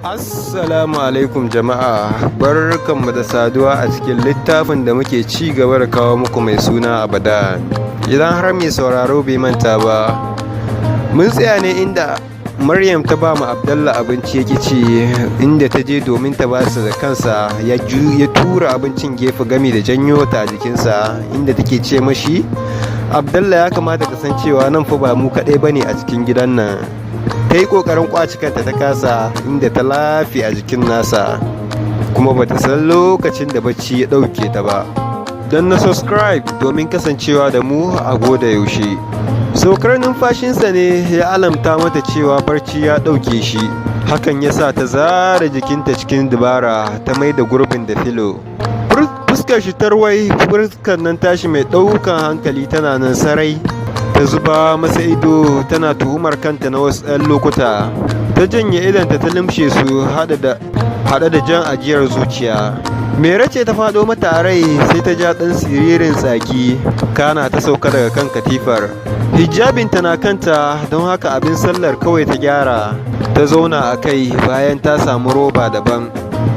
Assalamu alaikum jama'a, barkanmu da saduwa a cikin littafin da muke ci gaba da kawo muku mai suna Abadan. Idan har mai sauraro bai manta ba, mun tsaya ne inda Maryam ta ba mu Abdallah abinci yake ci, inda ta je domin ta ba su da kansa ya tura abincin gefe gami da janyo ta a jikinsa, inda take ce mashi Abdallah ya kamata ka san cewa nan fa ba mu kaɗai bane a cikin gidan nan. Ta yi ƙoƙarin ƙwaci kanta ta kasa, inda ta lafi a jikin nasa, kuma bata san lokacin da bacci ya ɗauke ta ba. Don na subscribe domin kasancewa da mu a goda yaushe. Saukar numfashinsa ne ya alamta mata cewa barci ya ɗauke shi, hakan ya sa ta zara jikinta cikin dubara ta mai da gurbin da filo. Fuskar shi tarwai, fuskar nan tashi mai ɗaukan hankali tana nan sarai. Ta zuba masa ido tana tuhumar kanta na wasu 'yan lokuta, ta janye idanta ta limshe su haɗe da jan ajiyar zuciya. Mera ce ta faɗo mata a rai, sai ta ja ɗan siririn tsaki, kana ta sauka daga kan katifar. Hijabinta na kanta, don haka abin sallar kawai ta gyara, ta zauna a kai bayan ta samu roba daban,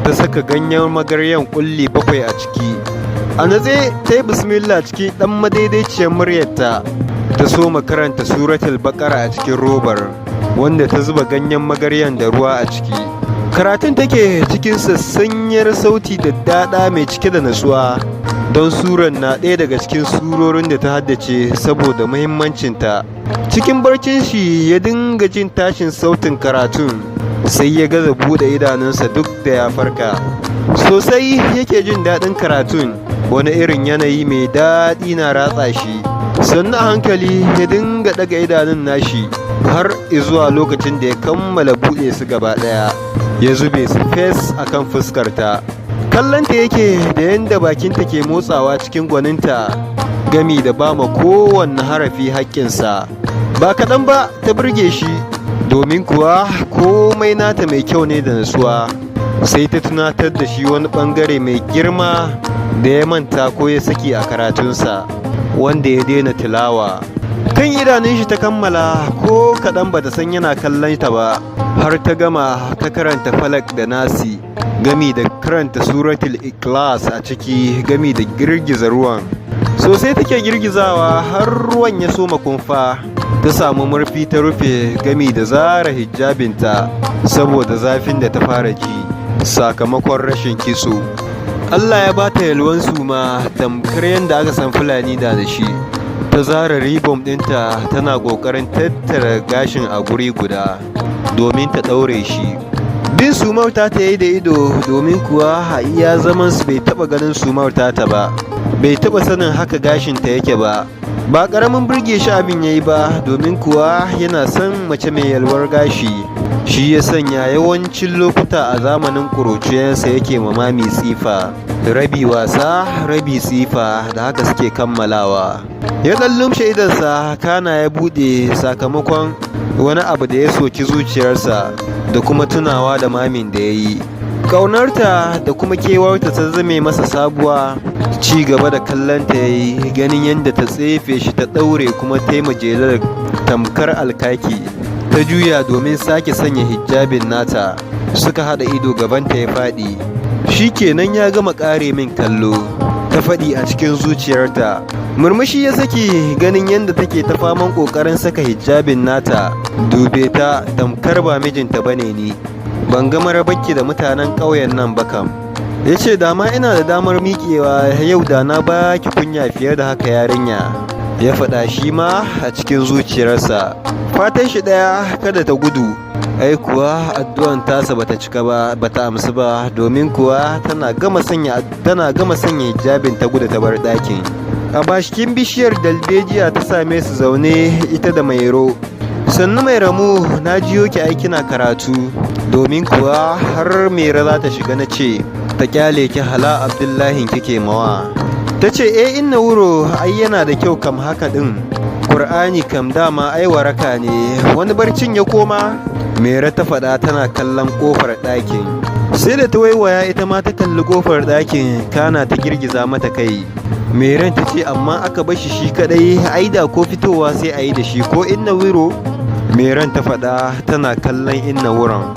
ta saka ganyen magaryan kulli 7 a ciki. A natse ta yi bismillah cikin ɗan madaidaiciyar muryarta, ta so karanta suratul baqara a cikin robar, wanda ta zuba ganyen magaryan da ruwa a ciki. Karatun take cikin sassanyar sauti da daɗa mai cike da natsuwa, don suran na ɗaya daga cikin surorin da ta haddace saboda muhimmancinta. Cikin barcin shi ya dinga jin tashin sautin karatun, sai ya gaza buɗe idanunsa duk da ya farka. Sosai yake jin daɗin karatun, wani irin yanayi mai daɗi na ratsa shi. Sannan a hankali ya dinga daga idanun nashi har zuwa lokacin da ya kammala buɗe su gaba ɗaya, ya zube su fes a kan fuskarta. Kallonta yake da yadda bakinta ke motsawa cikin gwaninta, gami da ba ma kowanne harafi haƙƙinsa. Ba kaɗan ba ta burge shi, domin kuwa komai nata mai kyau ne da nutsuwa. Sai ta tunatar da shi wani ɓangare mai girma da ya manta ko ya saki a karatunsa, wanda ya daina tilawa. Kan idanun shi ta kammala, ko kaɗan bata san yana kallon ta ba, har ta gama ta karanta falak da nasi, gami da karanta suratul ikhlas a ciki, gami da girgiza ruwan. Sosai take girgizawa har ruwan ya soma kumfa. Ta samu murfi ta rufe, gami da zara hijabinta saboda zafin da ta fara ji sakamakon rashin kitso. Allah ya bata yalwan suma tamkar yadda aka san Fulani da shi. Ta zara ribom ɗinta tana ƙoƙarin tattara gashin a guri guda domin ta ɗaure shi. Bin sumar ta yi da ido, domin kuwa a iya zaman su bai taɓa ganin sumar ta ba, bai taɓa sanin haka gashinta yake ba. Ba ƙaramin burge shi abin yayi ba, domin kuwa yana son mace mai yalwar gashi. Shi ya sanya yawancin lokuta a zamanin ƙuruciyarsa yake mamami tsifa, rabi wasa rabi tsifa, da haka suke kammalawa. Ya ɗan lumshe idansa, kana ya buɗe sakamakon wani abu da ya soki zuciyarsa da kuma tunawa da mamin da ya yi. Ƙaunarta da kuma kewarta ta zame masa sabuwa. Ci gaba da kallonta ya yi, ganin yadda ta tsefe shi ta ɗaure kuma ta yi majelar tamkar alkaki. Ta juya domin sake sanya hijabin nata, suka haɗa ido, gabanta ya faɗi. Shi kenan ya gama ƙare min kallo, ta faɗi a cikin zuciyarta. Murmushi ya saki, ganin yadda take ta faman ƙoƙarin saka hijabin nata. Dube ta tamkar ba mijinta bane ni, ban ga marabarki da mutanen ƙauyen nan ba kam. Ya ce dama ina da damar miƙewa yau, da na ba ki kunya fiye da haka yarinya. Ya faɗa shi ma a cikin zuciyarsa. Fatan shi ɗaya, kada ta gudu. Ai kuwa addu'an tasa bata cika ba, bata amsu ba, domin kuwa tana gama sanya hijabin ta gudu ta bar ɗakin. A bashikin bishiyar dalbejiya ta same su zaune ita da Mairo. Sannu mai ramu, na jiyo ki ai kina karatu, domin kuwa har Mera za ta shiga na ce ta kyale ki, hala Abdullahin kike mawa. Ta ce inna wuro ai yana da kyau kam haka ɗin. Kur'ani kam dama ai waraka ne, wani barcin ya koma. Mera ta faɗa tana kallon ƙofar ɗakin. Sai da ta waiwaya ita ma ta kalli ƙofar ɗakin, kana ta girgiza mata kai. Meran ta ce amma aka bashi shi kaɗai, ai da ko fitowa sai a yi da shi ko inna wuro. Meran ta faɗa tana kallon inna wurin.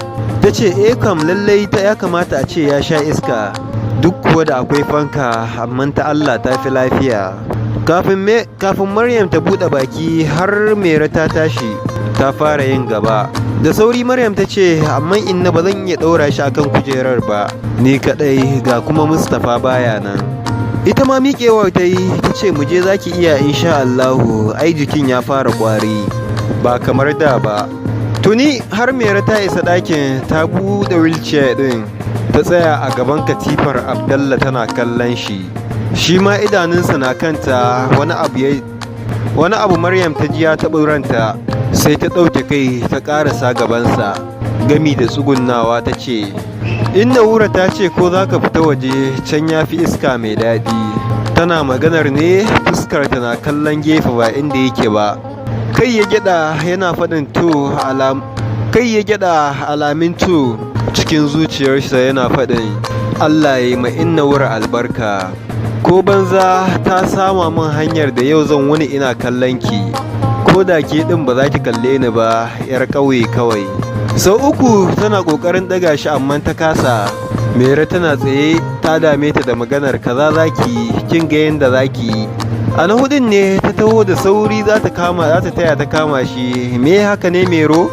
ta ce kam lallai ta ya kamata a ce ya sha iska duk kuwa da akwai fanka, amma ta Allah ta fi lafiya. Kafin Maryam ta buɗe baki har Mera ta tashi ta fara yin gaba. Da sauri Maryam ta ce, amma inna ba zan iya ɗaura shi akan kujerar ba, ni kaɗai ga kuma Mustapha baya nan. Ita ma miƙewar ta yi ta ce mu je zaki iya insha Allahu, ai jikin ya fara ƙwari ba kamar da ba. Tuni har Mera ta isa ɗakin ta buɗe wheelchair ɗin ta tsaya a gaban katifar Abdallah tana kallon shi. Shi ma idanunsa na kanta, wani abu Maryam ta ji ya taɓa ranta sai ta ɗauke kai ta ƙarasa gabansa gami da tsugunnawa ta ce, inna wura ta ce ko za ka fita waje can ya fi iska mai daɗi. Tana maganar ne fuskar ta na kallon gefe ba inda yake ba. Kai ya gyada yana faɗin alamin to cikin zuciyarsa yana faɗin Allah ya yi ma inna wura albarka. Ko banza ta sama min hanyar da yau zan wuni ina kallon ki, ko da ke ɗin ba za ki kalle ni ba, 'yar ƙauye kawai. Sau uku tana ƙoƙarin ɗaga shi amma ta kasa. Mera tana tsaye ta dame ta da maganar kaza zaki, kin ga yanda zaki. A na hudun ne ta taho da sauri za ta taya ta kama shi. Me haka ne Mero?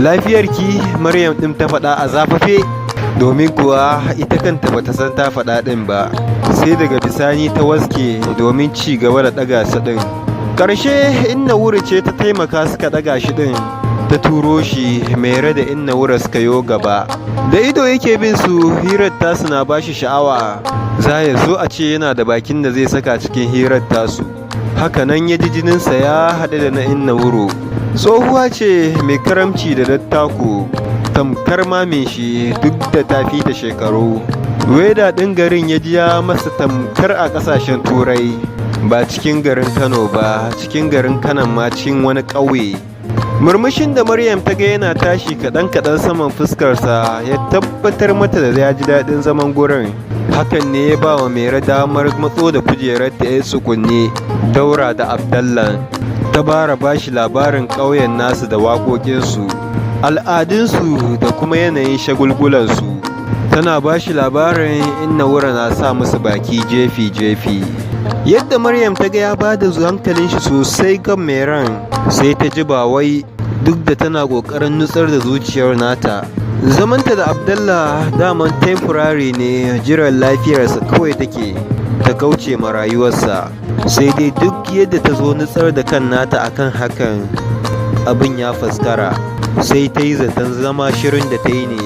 Lafiyarki? Maryam ɗin ta faɗa a zafafe, domin kuwa ita kanta bata san ta faɗa ɗin ba. Sai daga bisani ta waske domin ci gaba da ɗaga su ɗin. Ƙarshe inna wuri ce ta taimaka suka ɗaga shi ɗin, ta turo shi. Mera da inna wura suka yo gaba. Da ido yake bin su, hirar tasu na bashi sha'awa. Za ya zo a ce yana da bakin da zai saka cikin hirar tasu. Haka nan ya ji jininsa ya haɗu da na inna wuro. Tsohuwa ce mai karamci da dattako, tamkar mamin shi duk da ta fi ta shekaru. Weda ɗin garin ya ji ya masa tamkar a ƙasashen Turai, ba cikin garin Kano ba, cikin garin Kanan ma cikin wani ƙauye. Murmushin da Maryam ta ga yana tashi kaɗan-kaɗan saman fuskarsa ya tabbatar mata da ya ji daɗin zaman gurin. Hakan ne ya ba wa Mera damar matso da kujerar ta ya tsukunne daura da Abdallah. Ta bara bashi labarin ƙauyen nasu da waƙoƙinsu, al'adunsu da kuma yanayin shagulgulansu. Tana bashi labarin inna wura na sa musu baki jefi-jefi. Yadda Maryam ta ga ya ba da hankalin shi sosai kan Meran, sai ta ji ba wai, duk da tana ƙoƙarin nutsar da zuciyar nata. Zamanta da Abdallah daman temporary ne, jiran lafiyarsa kawai take ta kauce ma rayuwarsa. Sai dai duk yadda ta zo nutsar da kan nata akan hakan, abin ya faskara. Sai ta yi zaton zama shirin da ta yi ne,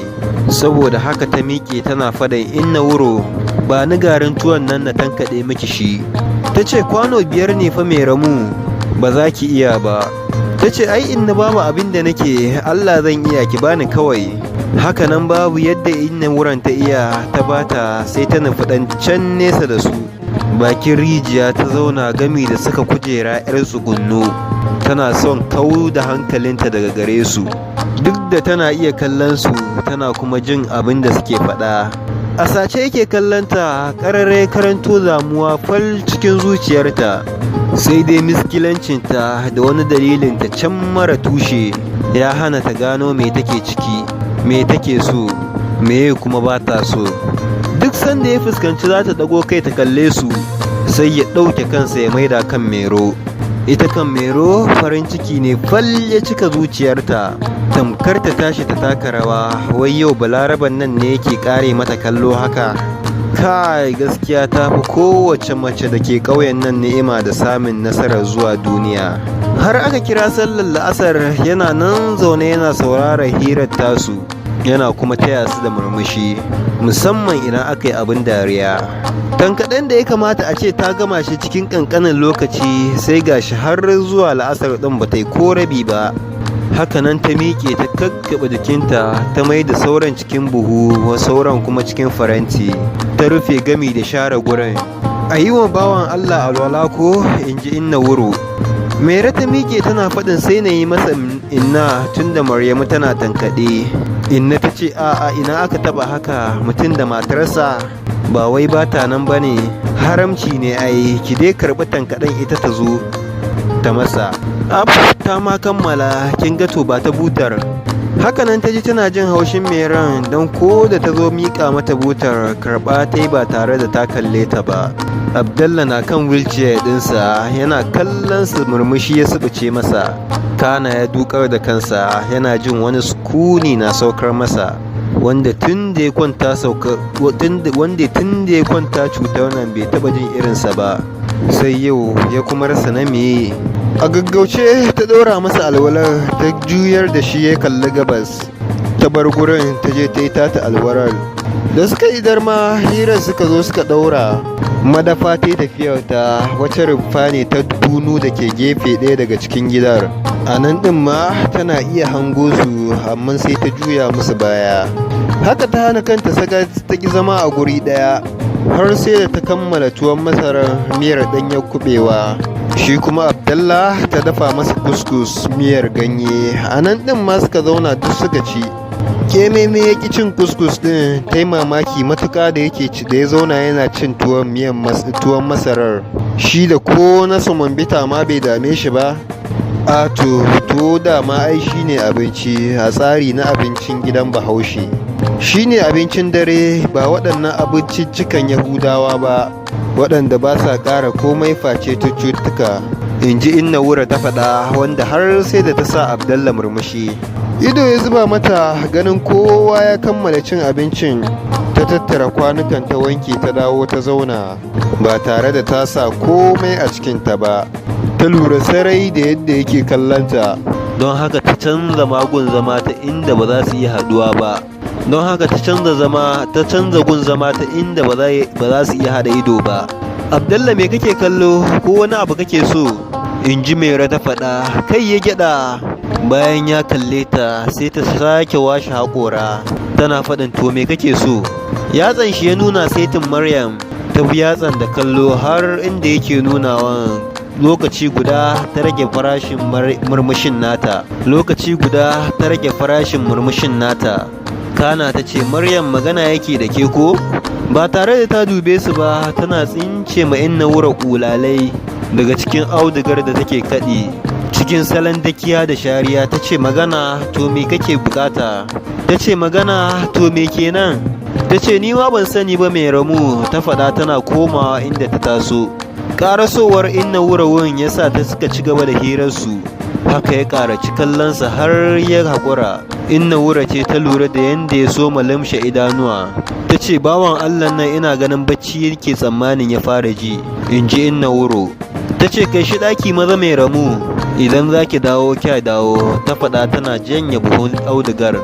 saboda haka ta miƙe tana faɗin inna wuro ba ni garin tuwon nan na tankaɗe miki shi. Ta ce kwano 5 ne fa mai ramu, ba za ki iya ba. Ta ce ai inna babu abin da nake, Allah zan iya, ki bani kawai. Haka nan babu yadda inna wuran ta iya ta bata, sai ta nufi ɗan can nesa da su. Bakin rijiya ta zauna gami da saka kujera 'yar tsugunno, tana son kau da hankalinta daga gare su. Duk da tana iya kallon su, tana kuma jin abin da suke faɗa. A sace yake kallonta, ƙarare karanto damuwa fal cikin zuciyarta. Sai dai miskilancinta da wani dalilinta can mara tushe ya hana ta gano me take ciki, me take so, me kuma ba ta so. Duk sanda ya fuskanci za ta ɗago kai ta kalle su, sai ya ɗauke kansa ya maida kan Mero. Ita kan Mero farin ciki ne fal ya cika zuciyarta, tamkar ta tashi ta taka rawa. Wai yau balaraban nan ne yake kare mata kallo haka. Kai gaskiya ta fi kowace mace da ke ƙauyen nan ni'ima da samun nasarar zuwa duniya. Har aka kira sallar la'asar, yana nan zaune yana sauraron hirar tasu, yana kuma taya su da murmushi, musamman idan aka yi abin dariya. Tankaɗen da ya kamata a ce ta gama shi cikin ƙanƙanin lokaci, sai gashi har zuwa la'asar ɗin ba ta yi ko rabi ba. Hakanan ta miƙe ta kakkaɓe jikinta, ta mai da sauran cikin buhu, sauran kuma cikin faranti, ta rufe gami da share gurin. A yi wa bawan Allah alwala ko, in ji inna wuro. Mera ta miƙe tana faɗin sai na yi masa inna, tunda Maryamu tana tankaɗe. Inna ta ce a'a, ina aka taɓa haka, mutum da matarsa ba wai ba ta nan ba ne, haramci ne ai, ki dai karɓi tankaɗen ita ta zo ta masa. Ta ma kammala, kin ga to ba ta butar. Hakanan ta ji tana jin haushin Meran don ko da ta zo miƙa mata butar karɓa ta yi ba tare da ta kalle ta ba. Abdallah na kan wheelchair ɗinsa yana kallon su, murmushi ya subuce masa. Kana ya dukar da kansa yana jin wani sukuni na saukar masa, wanda tun da ya kwanta cutar nan bai taba jin irinsa ba, sai yau ya kuma rasa na meye. A gaggauce ta ɗora masa alwalar, ta juyar da shi ya kalli gabas, ta bar gurin ta je ta yi tata alwarar. Da suka idar ma hirar suka zo suka ɗaura. Madafa ta yi tafiyar ta, wacce rumfa ne ta bunu da ke gefe ɗaya daga cikin gidar. A nan ɗin ma tana iya hango su, amma sai ta juya musu baya. Haka ta hana kanta saka ta ki zama a guri ɗaya, har sai da ta kammala tuwon masarar miyar ɗanyar kuɓewa. Shi kuma Abdallah ta dafa masa kuskus miyar ganye. A nan ɗin ma suka zauna duk suka ci. Kememe ya ƙi cin kuskus ɗin, ta yi mamaki matuƙa da ya zauna yana cin tuwon masarar. Shi da ko na bita ma bai dame shi ba. A to dama ai shi ne abinci a tsari na abincin gidan Bahaushe. Shi ne abincin dare, ba waɗannan abinciccikan Yahudawa ba, waɗanda ba sa ƙara komai face cututtuka, in ji Inna Wura ta faɗa, wanda har sai da ta sa Abdallah murmushi. Ido ya zuba mata ganin kowa ya kammala cin abincin. Ta tattara kwanukan ta wanke ta dawo ta zauna ba tare da ta sa komai a cikinta ba. Ta lura sarai da yadda yake kallonta, don haka ta canza magun zama ta inda ba za su yi haduwa ba. Don haka ta canza gun zama ta inda ba za su iya hada ido ba. Abdallah, me kake kallo, ko wani abu kake so? In ji Mera ta faɗa. Kai ya gyaɗa. Bayan ya kalle ta sai ta sake washe haƙora tana faɗin, to me kake so? Yatsan shi ya nuna saitin Maryam, ta bi yatsan da kallo har inda yake nunawa. Lokaci guda ta rage farashin murmushin nata. Kana ta ce, Maryam, magana yake da ke ko? Ba tare da ta dube su ba, tana tsince ma Inna Wura kulalai daga cikin audugar da take kaɗi. Cikin salon dakiya da shariya ta ce, magana, to me kake bukata? Ta ce, magana, to me kenan? Ta ce, ni ma ban sani ba mai ramu, ta faɗa tana komawa inda ta taso. Ƙarasowar Inna Wura wurin ya sa ta suka ci gaba da hirarsu. Haka ya ƙaraci kallonsa har ya haƙura. Inna Wura ce ta lura da yadda ya so lamshe idanuwa. Ta ce, bawan Allah nan ina ganin bacci yake tsammanin ya fara ji, in ji Inna Wuro. Ta ce, kai shi ɗaki maza mai ramu, idan za ki dawo kya dawo, ta faɗa tana janye buhun audugar.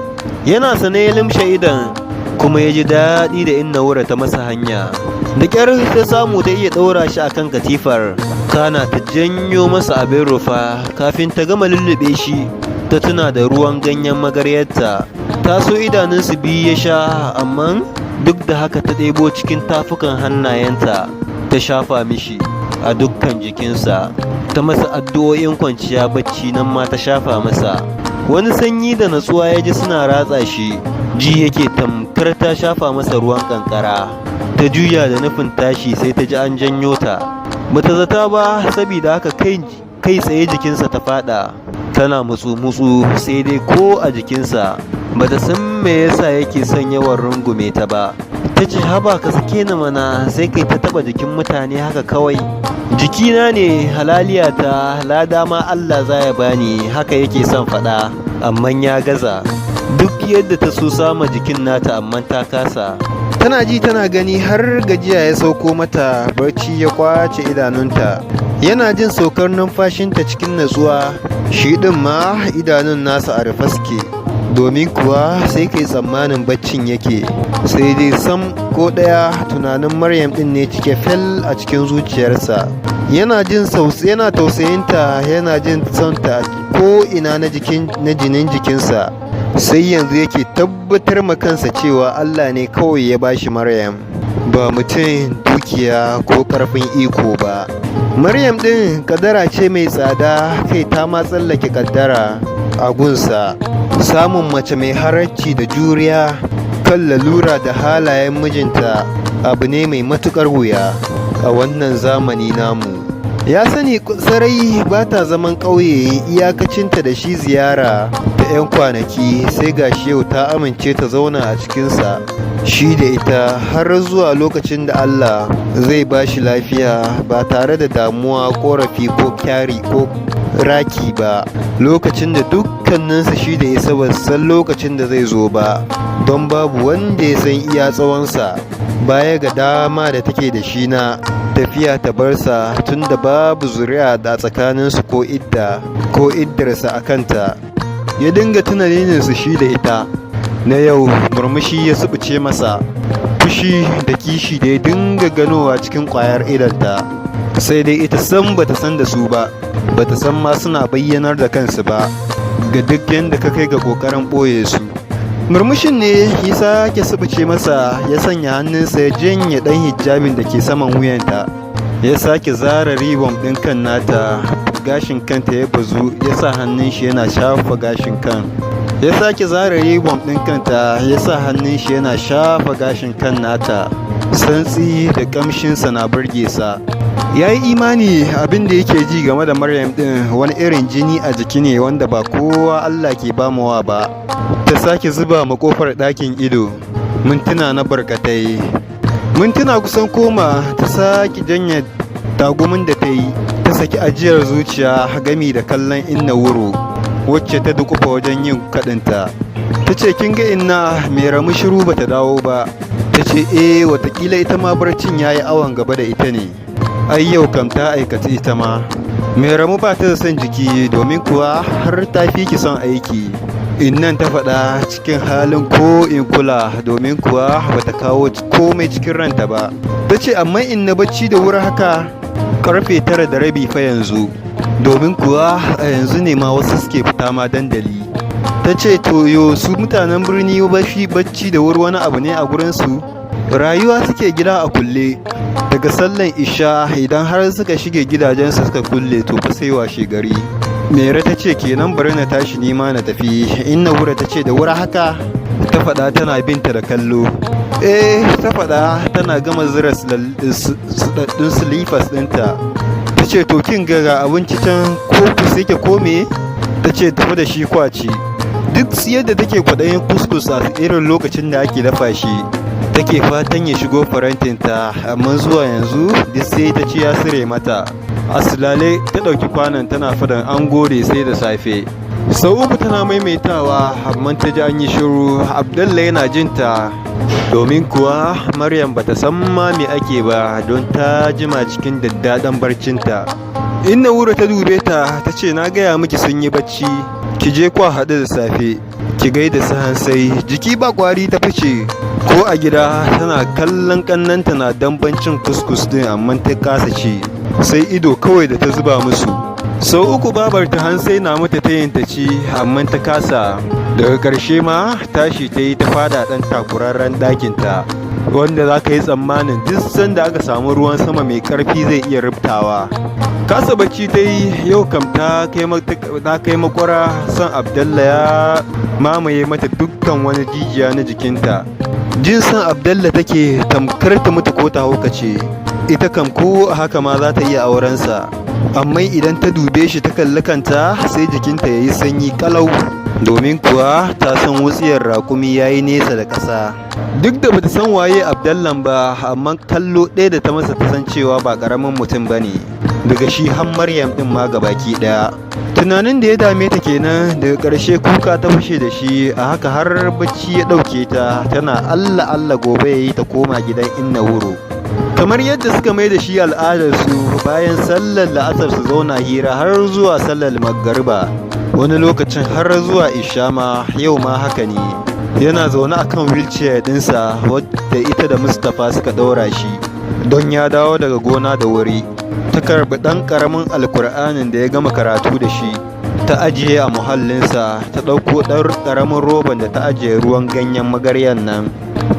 Yana sane ya limshe idan, kuma ya ji daɗi da Inna Wura ta masa hanya. Da ƙyar ta samu ta iya ɗaura shi a kan katifar, kana ta janyo masa abin rufa. Kafin ta gama lullube shi, ta tuna da ruwan ganyen magaryarta. Ta so idanunsu biyu ya sha, amma duk da haka ta ɗebo cikin tafukan hannayenta ta shafa mishi a dukkan jikinsa. Ta masa addu'o'in kwanciya bacci, nan ma ta shafa masa. Wani sanyi da natsuwa ya ji suna ratsa shi, ji yake tamkar ta shafa masa ruwan kankara. Ta juya da nufin tashi sai ta ji an janyo ta. Bata zata ba, saboda haka kai tsaye jikinsa ta fada. Tana mutsu-mutsu, sai dai ko a jikinsa bata san me yasa yake son yawan rungume ta ba. Ta ce, haba ka sake ni mana, sai kai ta taba jikin mutane haka kawai. Jikina ne halaliyata, lada ma Allah za ya bani, haka yake son faɗa, amma ya gaza. Duk yadda ta so sama jikin nata, amma ta kasa. Tana ji tana gani har gajiya ya sauko mata, barci ya kwace idanunta. Yana jin saukar numfashinta cikin natsuwa. Shi ɗin ma idanun nasa a rufe suke, domin kuwa sai kai tsammanin baccin yake. Sai dai sam ko ɗaya, tunanin Maryam ɗin ne cike fel a cikin zuciyarsa. Yana tausayinta, yana jin sonta ko ina na jinin jikinsa. Sai yanzu yake tabbatar ma kansa cewa Allah ne kawai ya bashi Maryam, ba mutum, dukiya ko ƙarfin iko ba. Maryam ɗin kadara ce mai tsada, kai ta ma tsallake kaddara a gunsa. Samun mace mai haracci da juriya kan lalura da halayen mijinta abu ne mai matuƙar wuya a wannan zamani namu. Ya sani sarai ba ta zaman ƙauye, iyakacinta da shi ziyara ta 'yan kwanaki, sai ga yau ta amince ta zauna a cikinsa shi da ita har zuwa lokacin da Allah zai ba shi lafiya ba tare da damuwa, ƙorafi ko kyari ko raki ba. Lokacin da dukkaninsu shi da isa ba san lokacin da zai zo ba, don babu wanda ya san iya tsawonsa baya ga dama da take da shi na tafiya ta barsa, tun da babu zuri'a da tsakaninsu ko iddarsa a kanta. Ya dinga tunaninsu shi da ita na yau, murmushi ya subuce masa, fushi da kishi da ya dinga ganowa cikin ƙwayar idanta. Sai dai ita san bata san da su ba, bata san ma suna bayyanar da kansu ba ga duk yadda ka kai ga ƙoƙarin ɓoye su. Murmushin ne ya sake subuce masa, ya sanya hannunsa ya janye ɗan hijabin da ke saman wuyanta, ya sake zara ribon ɗin kan nata, gashin kanta ya bazu, ya sa hannun shi yana shafa gashin kan. Ya sake zara ribon ɗin kanta, ya sa hannun shi yana shafa gashin kan nata. Santsi da ƙamshinsa na burge sa. Ya yi imani abin da yake ji game da Maryam ɗin wani irin jini a jiki ne wanda ba kowa Allah ke bamawa ba. Ta sake zuba ma kofar ɗakin ido, mintuna na barkatai. Mintuna kusan koma, ta sake janye tagumin da ta yi, ta saki ajiyar zuciya gami da kallon inna wuro wacce ta dukufa wajen yin kaɗinta. Ta ce, kin ga inna mai ramu shiru bata dawo ba. Ta ce watakila ita ma barcin ya yi awon gaba da ita ne. Ai yau kam ta aikata ita ma. Mai ramu ba ta da son jiki, domin kuwa har ta fi ki son aiki. Innan ta faɗa cikin halin ko in kula, domin kuwa bata kawo komai cikin ranta ba. Ta ce amma inna bacci da wuri haka, karfe 9:30 fa yanzu, domin kuwa a yanzu ne ma wasu suke fita ma dandali. Ta ce to yo su mutanen birni bacci da wuri wani abu ne a gurinsu, rayuwa suke gida a kulle. Daga sallan isha idan har suka shige gidajensu suka kulle to fa sai washe gari. Mera ta ce kenan bari na tashi nima na tafi. Inna wura ta ce da wura haka? Ta faɗa tana binta da kallo. Ta faɗa tana gama zira suɗaɗɗun silifas ɗinta. Ta ce to kin ga abinci can ko ku ke kome? Ta ce tafi da shi kwaci. Duk yadda take kwaɗayin kuskus a irin lokacin da ake dafa shi, take fatan ya shigo farantinta, amma zuwa yanzu duk sai ta ci ya sire mata. Asilale ta ɗauki kwanon tana faɗin an gode sai da safe. Sau uku tana maimaitawa, amma ta ji an yi shiru. Abdallah yana jinta, domin kuwa Maryam bata san ma me ake ba, don ta jima cikin daddaɗan barcinta. Inna wura ta dube ta, ta ce na gaya miki sun yi bacci, ki je kwa haɗu da safe, ki gaida su Hansai. Jiki ba kwari ta fice. Ko a gida tana kallon kannanta na dambancin kuskus din, amma ta kasa ci, sai ido kawai da ta zuba musu. Sau uku babar ta Hansai na mata ta yin ta ci, amma ta kasa. Daga ƙarshe ma tashi ta yi ta fada ɗan takurarren ɗakinta, wanda za ka yi tsammanin duk sanda aka samu ruwan sama mai ƙarfi zai iya rubtawa. Kasa bacci ta yi, yau kam ta kai makwara, son Abdallah ya mamaye mata dukkan wani jijiya na jikinta. Jin son Abdallah take tamkar ta mutu ko ta haukace. Ita kam ko haka ma za ta iya aurensa, amma idan ta dube shi ta kalli kanta sai jikinta ya yi sanyi kalau, domin kuwa ta san wutsiyar raƙumi ya yi nesa da ƙasa. Duk da bata san waye Abdallah ba, amma kallo ɗaya da ta masa ta san cewa ba ƙaramin mutum ba ne, daga shi har Maryam ɗin ma gabaki ɗaya. Tunanin da ya dame ta kenan, daga ƙarshe kuka ta fashe da shi, a haka har bacci ya ɗauke ta, tana Allah Allah gobe ya yi ta koma gidan inna wuro. Kamar yadda suka mai da shi al'adarsu, bayan sallar la'asar su zauna hira har zuwa sallar magariba, wani lokacin har zuwa isha ma. Yau ma haka ne, yana zaune akan wheelchair ɗinsa wadda ita da Mustapha suka ɗaura shi, don ya dawo daga gona da wuri. Ta karɓi ɗan ƙaramin alkur'anin da ya gama karatu da shi, ta ajiye a muhallinsa. Ta ɗauko ɗan ƙaramin roban da ta ajiye ruwan ganyen magaryan nan.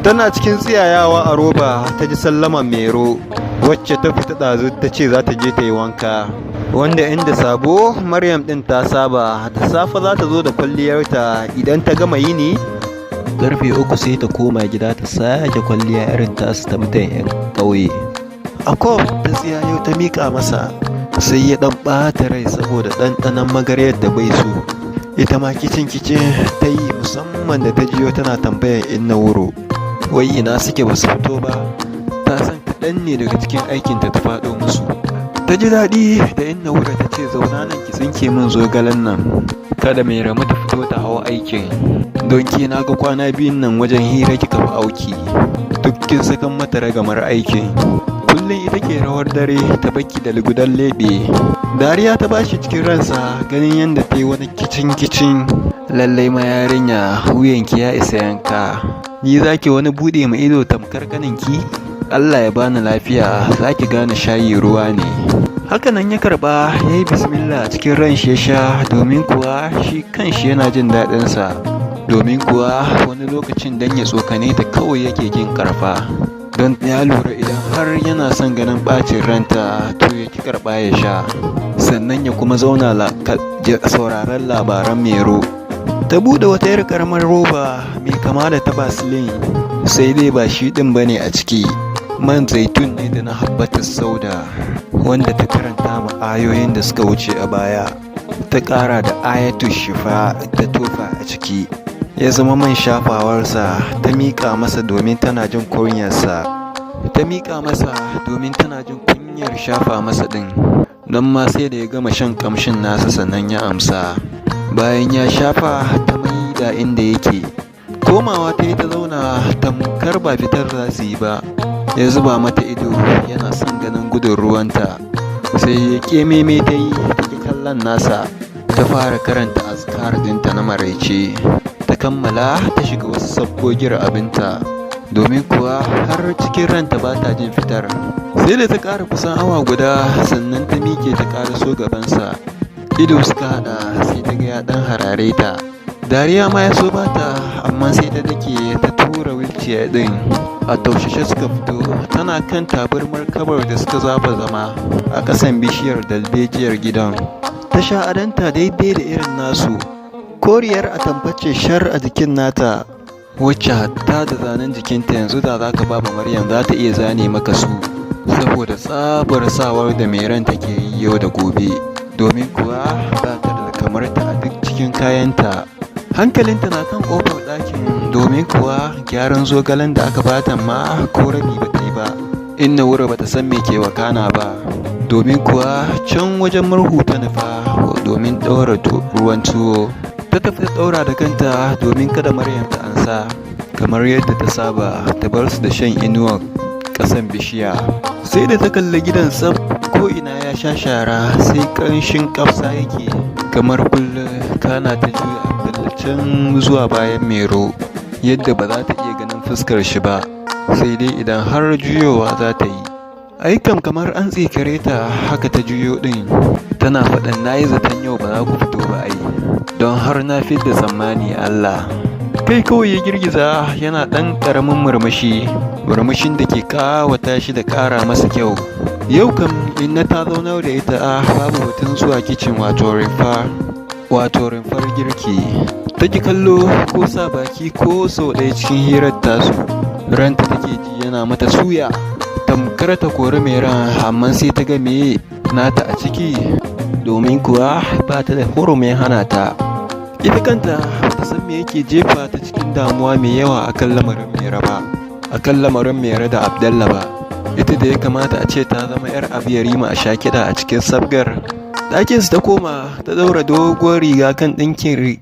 Tana cikin tsiyayawa a roba ta ji sallaman Mero, wacce ta fita ɗazu ta ce za ta je ta yi wanka, wanda inda sabo Maryam ɗin ta saba da safe za ta zo da kwalliyarta. Idan ta gama yini karfe 3 sai ta koma gida ta sake kwalliya irin tasu ta mutan 'yan ƙauye. A kof ta tsiyayo ta miƙa masa, sai ya ɗan ɓata rai saboda ɗanɗanon magaryar da bai so. Ita ma kicin ta yi, musamman da ta jiyo tana tambayar inna wuro wai ina suke ba su fito ba. Ta san kaɗan ne daga cikin aikinta ta faɗo musu. Ta ji daɗi da inna wuro ta ce zauna nan ki tsinke min zogalen nan, kada mai ramu ta fito ta hau aikin, don ke na ga kwana biyun nan wajen hira kika fi auki, duk kin sakan mata ragamar aikin. Kullum ita ke rawar dare ta baki da lugudan leɓe. Dariya ta bashi cikin ransa ganin yadda ta yi wani kicin. Lallai ma yarinya, wuyanki ya isa yanka. Ni zaki wani buɗe ma ido tamkar kaninki? Allah ya bani lafiya, zaki gane shayi ruwa ne. Hakanan ya karba ya yi bismillah a cikin ran shi ya sha, domin kuwa shi kanshi yana jin daɗinsa. Domin kuwa wani lokacin dan ya tsokane ta kawai yake jin karfa. Don ya lura idan har yana son ganin ɓacin ranta to ya ki karɓa ya sha, sannan ya kuma zauna sauraron labaran Mero. Ta buɗe wata yar ƙaramar roba mai kama da ta basilin, sai dai ba shi ɗin bane a ciki. Man zaitun ne da na habbatus sauda, wanda ta karanta ma ayoyin da suka wuce a baya. Ta ƙara da ayatul shifa ta tofa a ciki. Ya zama man shafawarsa. Ta miƙa masa domin tana jin kunyarsa. Ta miƙa masa domin tana jin kunyar shafa masa ɗin. Don ma sai da ya gama shan ƙamshin nasa sannan ya amsa. Bayan ya shafa ta maida inda yake. Komawa ta yi ta zauna tamkar ba fitar za su yi ba. Ya zuba mata ido yana son ganin gudun ruwanta. Sai ya ƙememe ta yi ta ƙi kallon nasa. Ta fara karanta azkar dinta na maraice. Ta kammala ta shiga wasu sabgogin abinta, domin kuwa har cikin ranta ba ta jin fitar. Sai da ta ƙara kusan awa guda sannan ta miƙe ta ƙaraso gabansa. Ido suka haɗa, sai ta ga ya ɗan harare ta. Dariya ma ya so bata, amma sai ta dake ta tura wilciya ɗin. A taushe suka fito, tana kan tabarmar kabar da suka zaba zama a ƙasan bishiyar dalbejiyar gidan. Ta sha adanta daidai da irin nasu. Koriyar atamface shar a jikin nata, wacce hatta da zanen jikinta yanzu da za ka ba Maryam za ta iya zane maka su, saboda tsabar sawar da mai ran take yi yau da gobe. Domin kuwa ba ta da kamar ta a duk cikin kayanta. Hankalinta na kan ƙofar ɗakin, domin kuwa gyaran zogalen da aka bata ma ko rabi ba ta yi ba. Inna wura ba ta san me ke wakana ba, domin kuwa can wajen murhu ta nufa domin ɗaura ruwan tuwo. Ta tafi ta ɗaura da kanta domin kada Maryam ta ansa, kamar yadda ta saba ta bar su da shan inuwar ƙasan bishiya. Sai da ta kalli gidan sab ko ina ya sha shara, sai ƙanshin ƙafsa yake kamar kullum. Kana ta juya Abdullah can zuwa bayan Mero, yadda ba za ta iya ganin fuskar shi ba, sai dai idan har juyowa za ta yi. Aikam kamar an tsikare ta, haka ta juyo ɗin tana faɗin na yi zaton yau ba za ku fito ba ai, don har na fidda tsammani Allah. Kai kawai ya girgiza yana ɗan ƙaramin murmushin da ke ƙawata shi da ƙara masa kyau. Yau kam inna ta zauna da ita babu batun zuwa kicin wato rumfar girki. Ta ki kallo ko sa baki ko sau ɗaya cikin hirar tasu. Ranta take ji yana mata suya, tamkar ta kori mai ran, amma sai ta ga meye nata a ciki, domin kuwa ba ta da hurumin hana ta. Ita kanta ta san me yake jefa ta cikin damuwa mai yawa akan lamarin Mera ba, akan lamarin Mera da Abdallah ba. Ita da ya kamata a ce ta zama 'yar abu yarima a sha kiɗa a cikin sabgar. Ɗakinsu ta koma ta ɗaura doguwar riga kan ɗinkin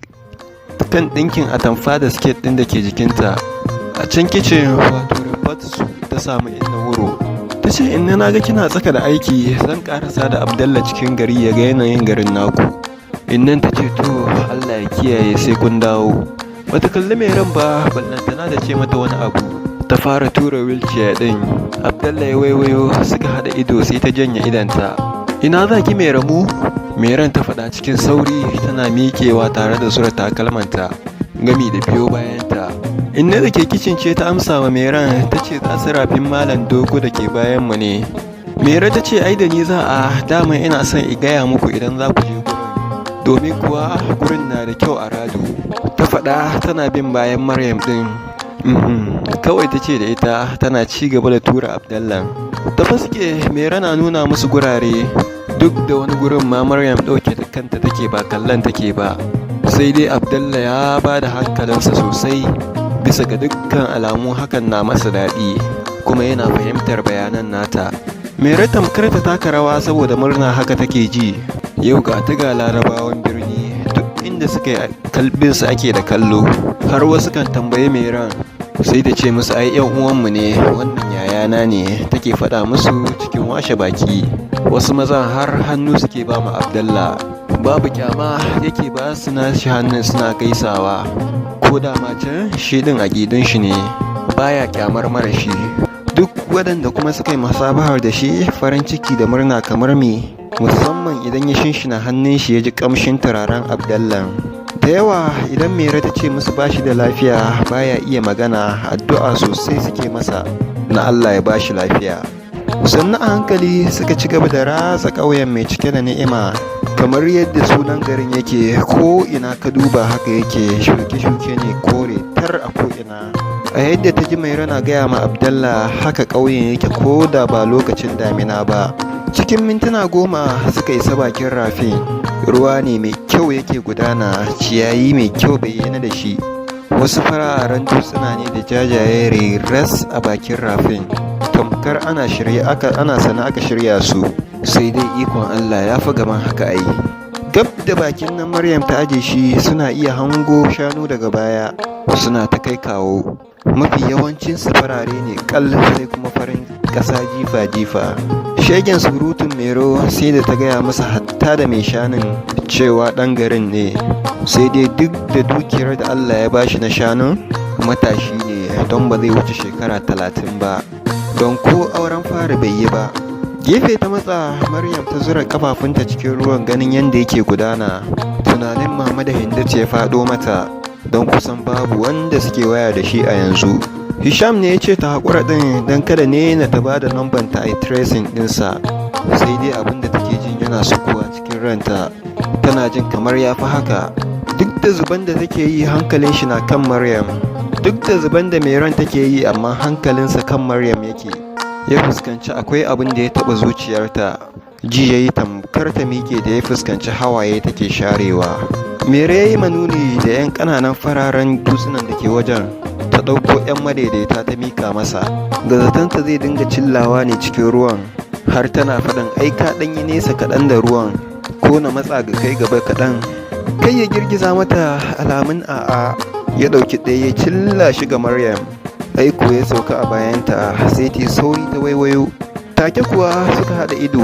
atamfa da siket ɗin da ke jikinta. A can kicin wato rumfat ta samu inna wuro. Ta ce inna na ga kina tsaka da aiki, zan karasa da Abdallah cikin gari ya ga yanayin garin naku. Innan ta ce to Allah ya kiyaye sai kun dawo. Bata kalli mai ran ba, ballantana da ce mata wani abu. Ta fara tura wilciya ɗin. Abdallah ya waiwayo suka haɗa ido, sai ta janye idanta. Ina za ki mai ramu? Mai ran ta faɗa cikin sauri tana miƙewa tare da zura takalmanta gami da biyo bayanta. Inna da ke kicin ce ta amsa wa mai ran, ta ce za su rafin malam dogo da ke bayanmu ne. Mera ta ce ai da ni za a, dama ina son in gaya muku idan za ku je gurin, domin kuwa gurin na da kyau a rado. Ta faɗa tana bin bayan Maryam ɗin. Kawai ta ce da ita tana ci gaba da tura Abdallah. Ta faske Mera na nuna musu gurare, duk da wani gurin ma Maryam ɗauke da kanta take ba kallon take ba, sai dai Abdallah ya ba da hankalinsa sosai, bisa ga dukkan alamu hakan na masa daɗi kuma yana fahimtar bayanan nata. Mairo tamkar ta taka rawa saboda murna haka take ji. Yau ga ta ga larabawan birni duk inda suka yi kalbinsu ake da kallo, har wasu kan tambayi Mairon sai da ce musu ai yan uwanmu ne, wannan yayana ne, take faɗa musu cikin washe baki. Wasu mazan har hannu suke ba mu Abdallah, babu kyama yake ba su nashi hannun suna gaisawa, ko da can shi din a gidan shi ne baya kyamar mara shi. Duk waɗanda kuma suka yi musabahar da shi farin ciki da murna kamar me, musamman idan ya shinshina hannun shi ya ji kamshin turaren Abdallah. Da yawa idan Mairo ta ce musu bashi da lafiya baya iya magana, addu'a sosai suke masa na Allah ya bashi lafiya. Sannan a hankali suka ci gaba da ratsa ƙauyen mai cike da ni'ima, kamar yadda sunan garin yake, ko ina ka duba haka yake, shuke-shuke ne kore tar a ko'ina. A yadda ta ji Mairo na gaya ma Abdallah haka ƙauyen yake ko da ba lokacin damina ba. Cikin mintuna 10 suka isa bakin rafin. Ruwa ne mai kyau yake gudana, ciyayi mai kyau bayyana da shi, wasu fararen dutsuna ne da jajaye ras a bakin rafin, tamkar ana sana aka shirya su. Sai dai ikon Allah ya fi gaban haka ai. Gab da bakin nan Maryam ta aje shi suna iya hango shanu daga baya suna ta kai kawo, mafi yawancin su farare ne kal, sai kuma farin ƙasa jifa-jifa. Shegen surutun Mairo sai da ta gaya masa hatta da mai shanun cewa ɗan garin ne, sai dai duk da dukiyar da Allah ya bashi na shanun, matashi ne don ba zai wuce shekara 30 ba, don ko auren fari bai yi ba. Gefe ta matsa Maryam ta zura kafafunta cikin ruwan ganin yadda yake gudana. Tunanin mama da Hindu ce ya faɗo mata, don kusan babu wanda suke waya da shi a yanzu. Hisham ne ya ce ta haƙura ɗin don kada Nena ta ba da namban ta a tracing ɗinsa, sai dai abin da take jin yana sukuwa cikin ranta, tana jin kamar ya fi haka. Duk da zuban da take yi hankalin shi na kan Maryam, duk da zuban da Mairon take yi amma hankalinsa kan Maryam yake. Ya fuskanci akwai abin da ya taɓa zuciyarta, ji ya yi tamkar ta miƙe da ya fuskanci hawaye take sharewa. Mairo ya yi manuni da 'yan ƙananan fararen dutsunan da ke wajen, ta ɗauko 'yan madaidaita ta mika masa, ga zatanta zai dinga cillawa ne cikin ruwan, har tana faɗin ai ka ɗan yi nesa kaɗan da ruwan, ko na matsa ga kai gaba kaɗan. Kai ya girgiza mata alamun a'a, ya ɗauki ɗaya ya cilla shi ga Maryam, aiko ya sauka a bayanta, sai ta sauri ta waiwayo, take kuwa suka haɗa ido,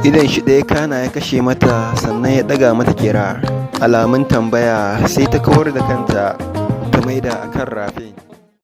idan shi ɗaya kana ya kashe mata, sannan ya ɗaga mata kira alamun tambaya, sai ta kawar da kanta ta maida a kan rafin.